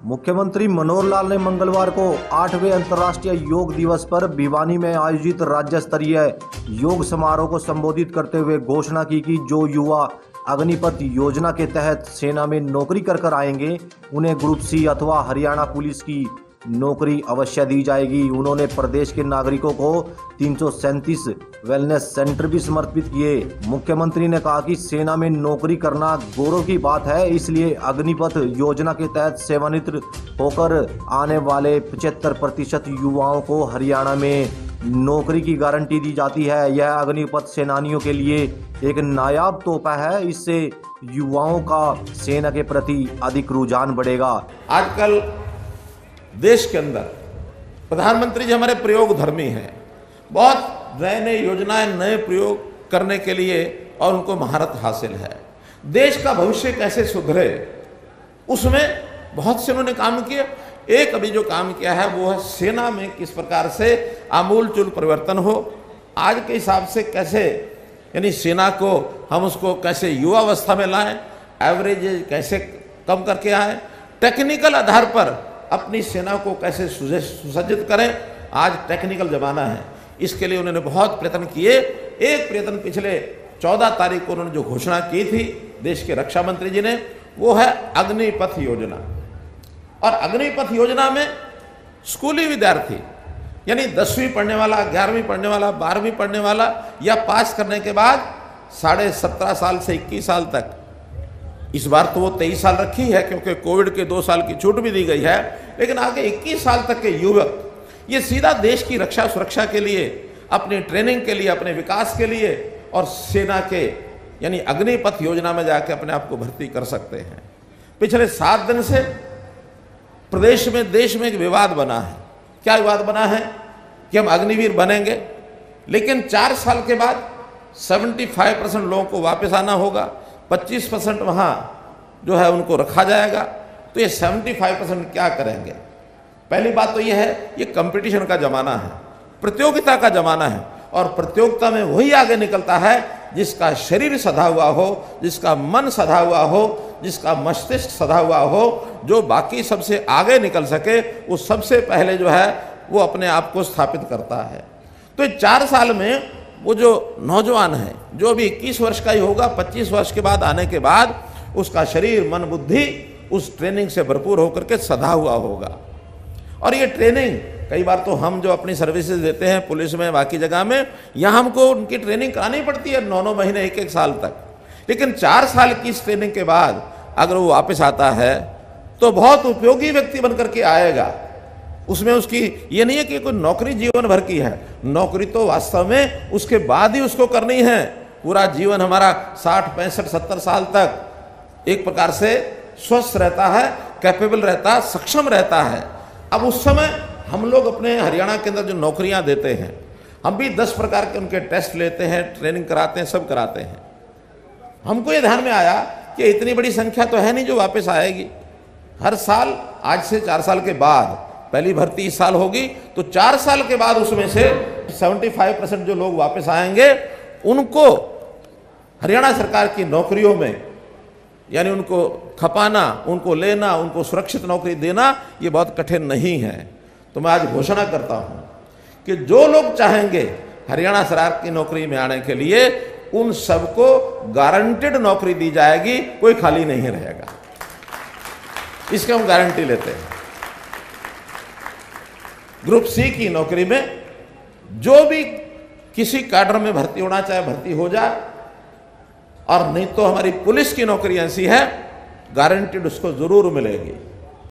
मुख्यमंत्री मनोहर लाल ने मंगलवार को 8वें अंतर्राष्ट्रीय योग दिवस पर भिवानी में आयोजित राज्य स्तरीय योग समारोह को संबोधित करते हुए घोषणा की कि जो युवा अग्निपथ योजना के तहत सेना में नौकरी कर आएंगे उन्हें ग्रुप सी अथवा हरियाणा पुलिस की नौकरी अवश्य दी जाएगी। उन्होंने प्रदेश के नागरिकों को 337 वेलनेस सेंटर भी समर्पित किए। मुख्यमंत्री ने कहा कि सेना में नौकरी करना गौरव की बात है, इसलिए अग्निपथ योजना के तहत सेवानिवृत्त होकर आने वाले 75% युवाओं को हरियाणा में नौकरी की गारंटी दी जाती है। यह अग्निपथ सेनानियों के लिए एक नायाब तोहफा है। इससे युवाओं का सेना के प्रति अधिक रुझान बढ़ेगा। आजकल देश के अंदर प्रधानमंत्री जी हमारे प्रयोग धर्मी हैं, बहुत नए नए योजनाएं नए प्रयोग करने के लिए और उनको महारत हासिल है। देश का भविष्य कैसे सुधरे उसमें बहुत से उन्होंने काम किया। एक अभी जो काम किया है वो है सेना में किस प्रकार से आमूलचूल परिवर्तन हो। आज के हिसाब से कैसे यानी सेना को हम उसको कैसे युवावस्था में लाएं, एवरेज एज कैसे कम करके आए, टेक्निकल आधार पर अपनी सेना को कैसे सुसज्जित करें। आज टेक्निकल जमाना है, इसके लिए उन्होंने बहुत प्रयत्न किए। एक प्रयत्न पिछले 14 तारीख को उन्होंने जो घोषणा की थी देश के रक्षा मंत्री जी ने, वो है अग्निपथ योजना। और अग्निपथ योजना में स्कूली विद्यार्थी यानी 10वीं पढ़ने वाला, 11वीं पढ़ने वाला, 12वीं पढ़ने वाला या पास करने के बाद 17.5 साल से 21 साल तक, इस बार तो वो 23 साल रखी है क्योंकि कोविड के 2 साल की छूट भी दी गई है, लेकिन आगे 21 साल तक के युवक ये सीधा देश की रक्षा सुरक्षा के लिए, अपनी ट्रेनिंग के लिए, अपने विकास के लिए और सेना के यानी अग्निपथ योजना में जाकर अपने आप को भर्ती कर सकते हैं। पिछले 7 दिन से प्रदेश में देश में एक विवाद बना है। क्या विवाद बना है कि हम अग्निवीर बनेंगे, लेकिन 4 साल के बाद 75% लोगों को वापस आना होगा, 25% वहाँ जो है उनको रखा जाएगा। तो ये 75% क्या करेंगे? पहली बात तो ये है, ये कंपटीशन का ज़माना है, प्रतियोगिता का ज़माना है, और प्रतियोगिता में वही आगे निकलता है जिसका शरीर सधा हुआ हो, जिसका मन सधा हुआ हो, जिसका मस्तिष्क सधा हुआ हो, जो बाकी सबसे आगे निकल सके, वो सबसे पहले जो है वो अपने आप को स्थापित करता है। तो 4 साल में वो जो नौजवान है, जो भी 21 वर्ष का ही होगा, 25 वर्ष के बाद आने के बाद उसका शरीर मन बुद्धि उस ट्रेनिंग से भरपूर होकर के सधा हुआ होगा। और ये ट्रेनिंग कई बार तो हम जो अपनी सर्विसेज देते हैं पुलिस में, बाकी जगह में, यहाँ हमको उनकी ट्रेनिंग करानी पड़ती है 9-9 महीने, 1-1 साल तक। लेकिन 4 साल की इस ट्रेनिंग के बाद अगर वो वापस आता है तो बहुत उपयोगी व्यक्ति बन करके आएगा। उसमें उसकी ये नहीं है कि कोई नौकरी जीवन भर की है, नौकरी तो वास्तव में उसके बाद ही उसको करनी है। पूरा जीवन हमारा 60, 65, 70 साल तक एक प्रकार से स्वस्थ रहता है, कैपेबल रहता है, सक्षम रहता है। अब उस समय हम लोग अपने हरियाणा के अंदर जो नौकरियां देते हैं, हम भी 10 प्रकार के उनके टेस्ट लेते हैं, ट्रेनिंग कराते हैं, सब कराते हैं। हमको ये ध्यान में आया कि इतनी बड़ी संख्या तो है नहीं जो वापस आएगी। हर साल आज से 4 साल के बाद पहली भर्ती इस साल होगी, तो 4 साल के बाद उसमें से 75% जो लोग वापस आएंगे उनको हरियाणा सरकार की नौकरियों में यानी उनको खपाना, उनको लेना, उनको सुरक्षित नौकरी देना ये बहुत कठिन नहीं है। तो मैं आज घोषणा करता हूं कि जो लोग चाहेंगे हरियाणा सरकार की नौकरी में आने के लिए, उन सबको गारंटेड नौकरी दी जाएगी, कोई खाली नहीं रहेगा। इसके हम गारंटी लेते हैं। ग्रुप सी की नौकरी में जो भी किसी कैडर में भर्ती होना चाहे भर्ती हो जाए, और नहीं तो हमारी पुलिस की नौकरी ऐसी है गारंटीड उसको जरूर मिलेगी।